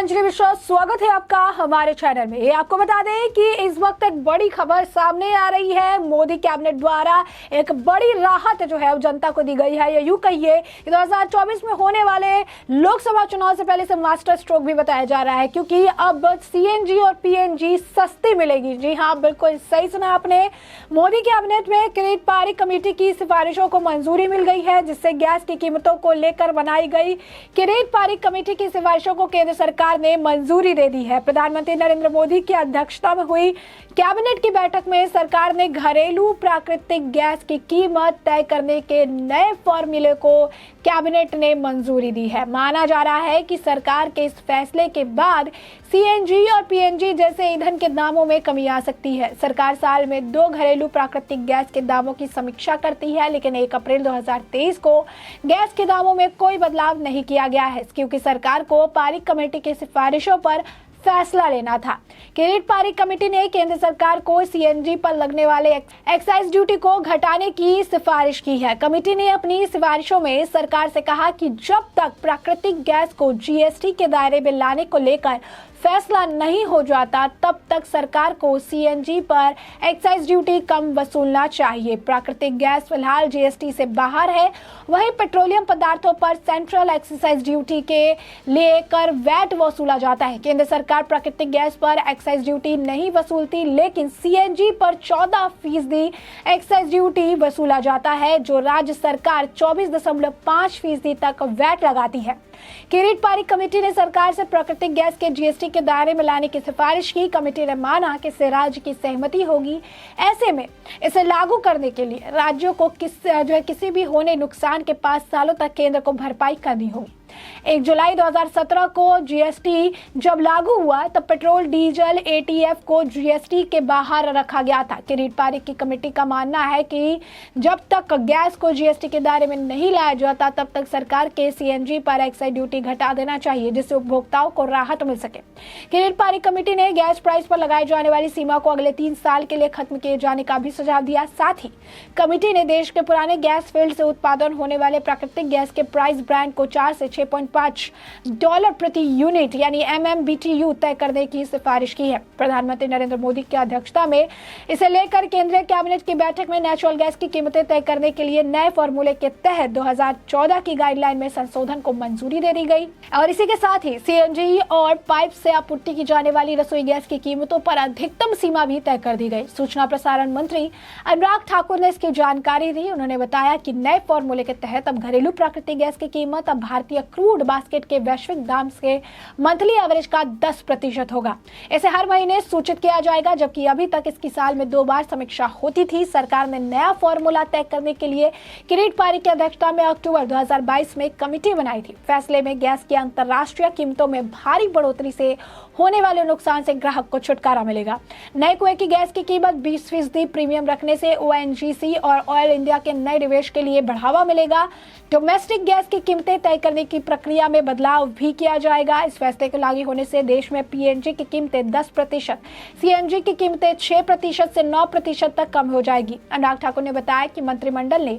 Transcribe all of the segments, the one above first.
अंजलि मिश्रा, स्वागत है आपका हमारे चैनल में। ये आपको बता दें कि इस वक्त एक बड़ी खबर सामने आ रही है। मोदी कैबिनेट द्वारा एक बड़ी राहत जो है वो जनता को दी गई है। या यूं कहिए कि 2024 में होने वाले लोकसभा चुनाव से पहले से मास्टर स्ट्रोक भी बताया जा रहा है, क्योंकि अब सीएनजी और पीएनजी सस्ती मिलेगी। जी हाँ, बिल्कुल सही सुना आपने। मोदी कैबिनेट में किरीट पारिक कमेटी की सिफारिशों को मंजूरी मिल गई है, जिससे गैस की कीमतों को लेकर बनाई गई किरीट पारिक कमेटी की सिफारिशों को केंद्र सरकार ने मंजूरी दे दी है। प्रधानमंत्री नरेंद्र मोदी की अध्यक्षता में हुई कैबिनेट की बैठक में सरकार ने घरेलू प्राकृतिक गैस की कीमत तय करने के नए फॉर्मूले को कैबिनेट ने मंजूरी दी है। माना जा रहा है कि सरकार के इस फैसले के बाद सीएनजी और पीएनजी जैसे ईंधन के दामों में कमी आ सकती है। सरकार साल में 2 घरेलू प्राकृतिक गैस के दामों की समीक्षा करती है, लेकिन 1 अप्रैल 2023 को गैस के दामों में कोई बदलाव नहीं किया गया है, क्योंकि सरकार को पारिक कमेटी की सिफारिशों पर फैसला लेना था। किरीट पारिक कमेटी ने केंद्र सरकार को सीएनजी पर लगने वाले एक्साइज ड्यूटी को घटाने की सिफारिश की है। कमेटी ने अपनी सिफारिशों में सरकार से कहा कि जब तक प्राकृतिक गैस को जीएसटी के दायरे में लाने को लेकर फैसला नहीं हो जाता, तब तक सरकार को सीएनजी पर एक्साइज ड्यूटी कम वसूलना चाहिए। प्राकृतिक गैस फिलहाल जीएसटी से बाहर है। वहीं पेट्रोलियम पदार्थों पर सेंट्रल एक्साइज ड्यूटी के लेकर वैट वसूला जाता है। केंद्र सरकार प्राकृतिक गैस पर एक्साइज ड्यूटी नहीं वसूलती, लेकिन सीएनजी पर 14% एक्साइज ड्यूटी वसूला जाता है, जो राज्य सरकार 24.5% तक वैट लगाती है। किरीट पारिक कमेटी ने सरकार से प्राकृतिक गैस के जीएसटी के दायरे में लाने की सिफारिश की। कमेटी ने माना कि इससे राज्य की सहमति होगी। ऐसे में इसे लागू करने के लिए राज्यों को किसी भी होने नुकसान के 5 सालों तक केंद्र को भरपाई करनी होगी। 1 जुलाई 2017 को जीएसटी जब लागू हुआ, तब पेट्रोल, डीजल, एटीएफ को जीएसटी के बाहर रखा गया था। किरीट पारिक की कमेटी का मानना है कि जब तक गैस को जीएसटी के दायरे में नहीं लाया जाता, तब तक सरकार के सीएनजी पर एक्साइज ड्यूटी घटा देना चाहिए, जिससे उपभोक्ताओं को राहत मिल सके। किरीट पारिक कमेटी ने गैस प्राइस पर लगाई जाने वाली सीमा को अगले 3 साल के लिए खत्म किए जाने का भी सुझाव दिया। साथ ही कमेटी ने देश के पुराने गैस फील्ड से उत्पादन होने वाले प्राकृतिक गैस के प्राइस ब्रांड को $4 से $6.5 प्रति यूनिट यानी MMBTU तय करने की सिफारिश की है। प्रधानमंत्री नरेंद्र मोदी की अध्यक्षता में इसे लेकर केंद्रीय कैबिनेट की बैठक में नेचुरल गैस की कीमतें तय करने के लिए नए फॉर्मूले के तहत 2014 की गाइडलाइन में संशोधन को मंजूरी दे दी गई। और इसी के साथ ही सीएनजी और पाइप से आपूर्ति की जाने वाली रसोई गैस की कीमतों पर अधिकतम सीमा भी तय कर दी गई। सूचना प्रसारण मंत्री अनुराग ठाकुर ने इसकी जानकारी दी। उन्होंने बताया कि नए फॉर्मूले के तहत अब घरेलू प्राकृतिक गैस की कीमत अब भारतीय क्रूड बास्केट के वैश्विक दाम के मंथली एवरेज का 10% होगा। इसे हर महीने सूचित किया जाएगा, जबकि अभी तक इसकी साल में 2 बार समीक्षा होती थी। सरकार ने नया फॉर्मूला तय करने के लिए किरीट पारिक की अध्यक्षता में अक्टूबर 2022 में कमेटी बनाई थी। फैसले में गैस की अंतर्राष्ट्रीय कीमतों में भारी बढ़ोतरी से होने वाले नुकसान से ग्राहक को छुटकारा मिलेगा। नए कुएं की गैस की कीमत 20% प्रीमियम रखने से ओएनजीसी और ऑयल इंडिया के नए निवेश के लिए बढ़ावा मिलेगा। डोमेस्टिक गैस की कीमतें तय करने की प्रक्रिया में बदलाव भी किया जाएगा। इस फैसले को लागू होने से देश में पीएनजी की कीमतें 10%, सीएनजी की कीमतें 6% से 9% तक कम हो जाएगी। अनुराग ठाकुर ने बताया कि मंत्रिमंडल ने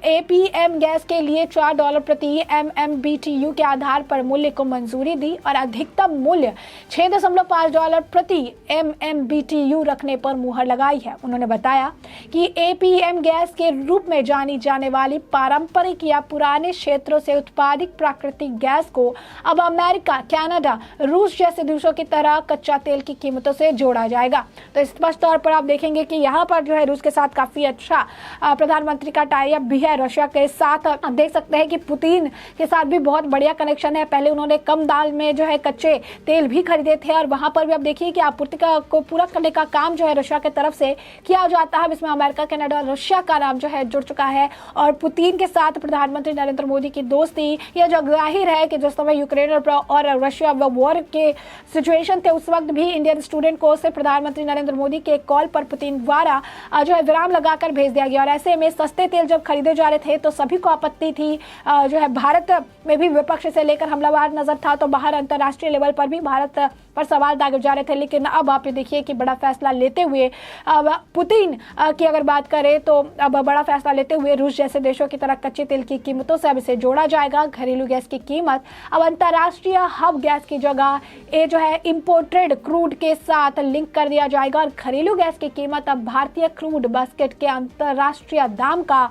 एपीएम गैस के लिए $4 प्रति MMBTU के आधार पर मूल्य को मंजूरी दी और अधिकतम मूल्य $6.5 प्रति MMBTU रखने पर मुहर लगाई है। उन्होंने बताया कि एपीएम गैस के रूप में जानी जाने वाली पारंपरिक या पुराने क्षेत्रों से उत्पादित प्राकृतिक गैस को अब अमेरिका, कनाडा, रूस जैसे देशों की तरह कच्चा तेल की कीमतों से जोड़ा जाएगा। तो स्पष्ट तौर पर आप देखेंगे कि यहाँ पर जो है रूस के साथ काफी अच्छा प्रधानमंत्री का टाई अप भी है। रशिया के साथ आप देख सकते हैं कि पुतिन के साथ भी बहुत बढ़िया कनेक्शन है। पहले उन्होंने कम दाम में जो है कच्चे तेल भी खरीदे थे, और वहां पर भी आप देखिए कि आपूर्ति को पूरा करने का काम जो है रशिया की तरफ से किया जाता है। इसमें अमेरिका, कनाडा, रशिया का नाम जो है जुड़ चुका है। और पुतिन के साथ प्रधानमंत्री नरेंद्र मोदी की दोस्ती, यह जो जाहिर है कि जिस समय यूक्रेन और रशिया वॉर के सिचुएशन थे, उस वक्त भी इंडियन स्टूडेंट को से प्रधानमंत्री नरेंद्र मोदी के कॉल पर पुतिन द्वारा जो है विराम लगाकर भेज दिया गया। और ऐसे में सस्ते तेल जब खरीदे जा रहे थे तो सभी को आपत्ति थी। जो है भारत में भी विपक्ष से लेकर हमलावर नजर था, तो बाहर अंतर्राष्ट्रीय लेवल पर भी भारत पर सवाल दागे जा रहे थे। लेकिन अब आप देखिए कि बड़ा फैसला लेते हुए पुतिन की अगर बात करें तो अब बड़ा फैसला लेते हुए रूस जैसे देशों की तरह कच्चे तेल की कीमतों से अब इसे जोड़ा जाएगा घरेलू गैस की कीमत। अब अंतर्राष्ट्रीय हब गैस की जगह ये जो है इंपोर्टेड क्रूड के साथ लिंक कर दिया जाएगा और घरेलू गैस की कीमत अब भारतीय क्रूड बास्केट के अंतर्राष्ट्रीय दाम का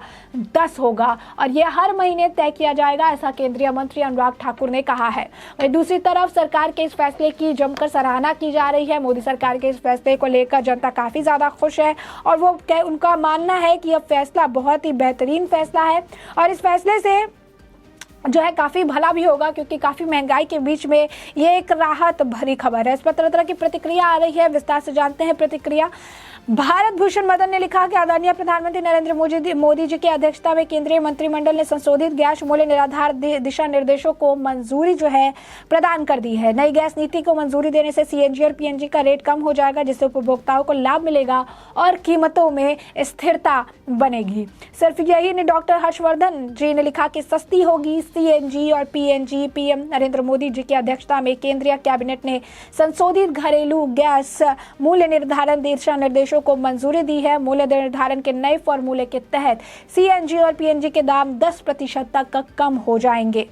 10 होगा और यह हर महीने तय किया जाएगा, ऐसा केंद्रीय मंत्री अनुराग ठाकुर ने कहा है। वहीं दूसरी तरफ सरकार के इस फैसले की जमकर सराहना की जा रही है। मोदी सरकार के इस फैसले को लेकर जनता काफी ज्यादा खुश है और वो उनका मानना है कि यह फैसला बहुत ही बेहतरीन फैसला है और इस फैसले से जो है काफ़ी भला भी होगा, क्योंकि काफ़ी महंगाई के बीच में ये एक राहत भरी खबर है। इस पर तरह तरह की प्रतिक्रिया आ रही है, विस्तार से जानते हैं प्रतिक्रिया। भारत भूषण मदन ने लिखा कि आदरणीय प्रधानमंत्री नरेंद्र मोदी जी की अध्यक्षता में केंद्रीय मंत्रिमंडल ने संशोधित गैस मूल्य निराधार दिशा निर्देशों को मंजूरी जो है प्रदान कर दी है। नई गैस नीति को मंजूरी देने से सीएनजी और पीएनजी का रेट कम हो जाएगा, जिससे उपभोक्ताओं को लाभ मिलेगा और कीमतों में स्थिरता बनेगी। सिर्फ यही नहीं, डॉक्टर हर्षवर्धन जी ने लिखा कि सस्ती होगी सीएनजी और पीएनजी। पीएम नरेंद्र मोदी जी की अध्यक्षता में केंद्रीय कैबिनेट ने संशोधित घरेलू गैस मूल्य निर्धारण दिशा निर्देशों को मंजूरी दी है। मूल्य निर्धारण के नए फॉर्मूले के तहत सीएनजी और पीएनजी के दाम 10% तक कम हो जाएंगे।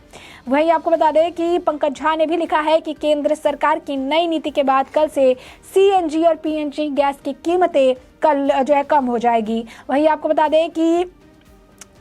वहीं आपको बता दें कि पंकज झा ने भी लिखा है कि केंद्र सरकार की नई नीति के बाद कल से सीएनजी और पीएनजी गैस की कीमतें कल जो है कम हो जाएगी। वहीं आपको बता दें कि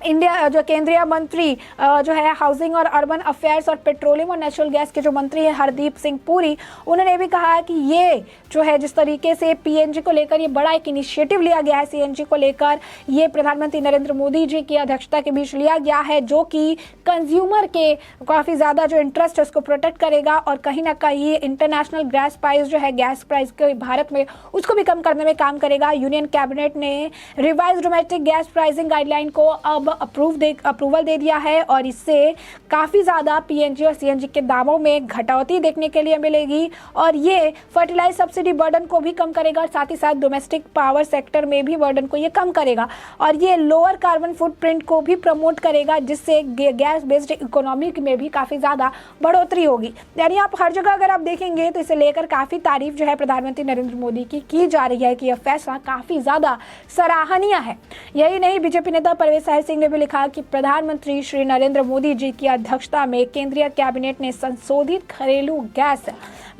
इंडिया जो केंद्रीय मंत्री जो है हाउसिंग और अर्बन अफेयर्स और पेट्रोलियम और नेचुरल गैस के जो मंत्री हैं हरदीप सिंह पुरी, उन्होंने भी कहा है कि ये जो है जिस तरीके से पीएनजी को लेकर ये बड़ा एक इनिशिएटिव लिया गया है, सीएनजी को लेकर ये प्रधानमंत्री नरेंद्र मोदी जी की अध्यक्षता के बीच लिया गया है, जो कि कंज्यूमर के काफ़ी ज़्यादा जो इंटरेस्ट है उसको प्रोटेक्ट करेगा और कहीं ना कहीं इंटरनेशनल गैस प्राइस जो है गैस प्राइस के भारत में उसको भी कम करने में काम करेगा। यूनियन कैबिनेट ने revise domestic gas pricing guideline को अब अप्रूवल दे दिया है और इससे काफ़ी ज़्यादा पीएनजी और सीएनजी के दामों में घटौती देखने के लिए मिलेगी और ये फर्टिलाइज सब्सिडी बर्डन को भी कम करेगा और साथ ही साथ डोमेस्टिक पावर सेक्टर में भी बर्डन को ये कम करेगा और ये लोअर कार्बन फुटप्रिंट को भी प्रमोट करेगा, जिससे गैस बेस्ड इकोनॉमी में भी काफ़ी ज़्यादा बढ़ोतरी होगी। यानी आप हर जगह अगर आप देखेंगे तो इसे लेकर काफ़ी तारीफ जो है प्रधानमंत्री नरेंद्र मोदी की जा रही है कि यह फैसला काफ़ी ज़्यादा सराहनीय है। यही नहीं, बीजेपी नेता परवेज साहिब सिंह ने भी लिखा कि प्रधानमंत्री श्री नरेंद्र मोदी जी की अध्यक्षता में केंद्रीय कैबिनेट ने संशोधित घरेलू गैस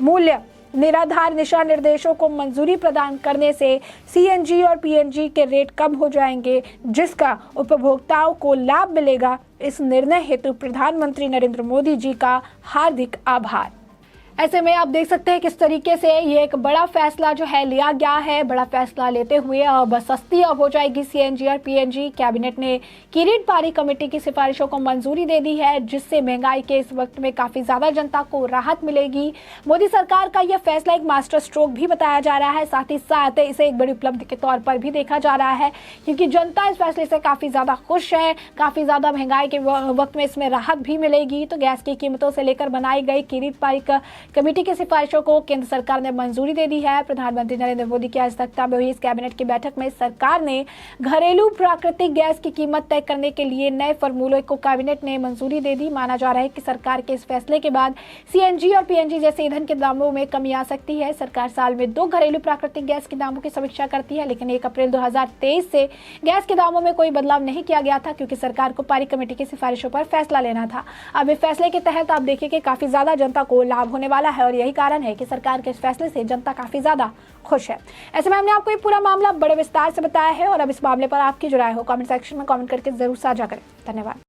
मूल्य निराधार दिशा निर्देशों को मंजूरी प्रदान करने से सीएनजी और पीएनजी के रेट कम हो जाएंगे, जिसका उपभोक्ताओं को लाभ मिलेगा। इस निर्णय हेतु प्रधानमंत्री नरेंद्र मोदी जी का हार्दिक आभार। ऐसे में आप देख सकते हैं किस तरीके से ये एक बड़ा फैसला जो है लिया गया है। बड़ा फैसला लेते हुए अब सस्ती अब हो जाएगी सीएनजी और पीएनजी। कैबिनेट ने किरीट पारी कमेटी की सिफारिशों को मंजूरी दे दी है, जिससे महंगाई के इस वक्त में काफ़ी ज़्यादा जनता को राहत मिलेगी। मोदी सरकार का यह फैसला एक मास्टर स्ट्रोक भी बताया जा रहा है, साथ ही साथ इसे एक बड़ी उपलब्धि के तौर पर भी देखा जा रहा है, क्योंकि जनता इस फैसले से काफ़ी ज़्यादा खुश है। काफ़ी ज़्यादा महंगाई के वक्त में इसमें राहत भी मिलेगी। तो गैस की कीमतों से लेकर बनाई गई किरीट पारी कमेटी की सिफारिशों को केंद्र सरकार ने मंजूरी दे दी है। प्रधानमंत्री नरेंद्र मोदी की अध्यक्षता में हुई इस कैबिनेट की बैठक में सरकार ने घरेलू प्राकृतिक गैस की कीमत तय करने के लिए नए फॉर्मूले को कैबिनेट ने मंजूरी दे दी। माना जा रहा है कि सरकार के इस फैसले के बाद सीएनजी और पीएनजी जैसे ईंधन के दामों में कमी आ सकती है। सरकार साल में 2 घरेलू प्राकृतिक गैस के दामों की समीक्षा करती है, लेकिन 1 अप्रैल 2023 से गैस के दामों में कोई बदलाव नहीं किया गया था, क्योंकि सरकार को पारी कमेटी की सिफारिशों पर फैसला लेना था। अब इस फैसले के तहत आप देखिए कि काफी ज्यादा जनता को लाभ होने वाला है और यही कारण है कि सरकार के इस फैसले से जनता काफी ज्यादा खुश है। ऐसे में हमने आपको ये पूरा मामला बड़े विस्तार से बताया है और अब इस मामले पर आपकी जो राय हो कमेंट सेक्शन में कमेंट करके जरूर साझा करें। धन्यवाद।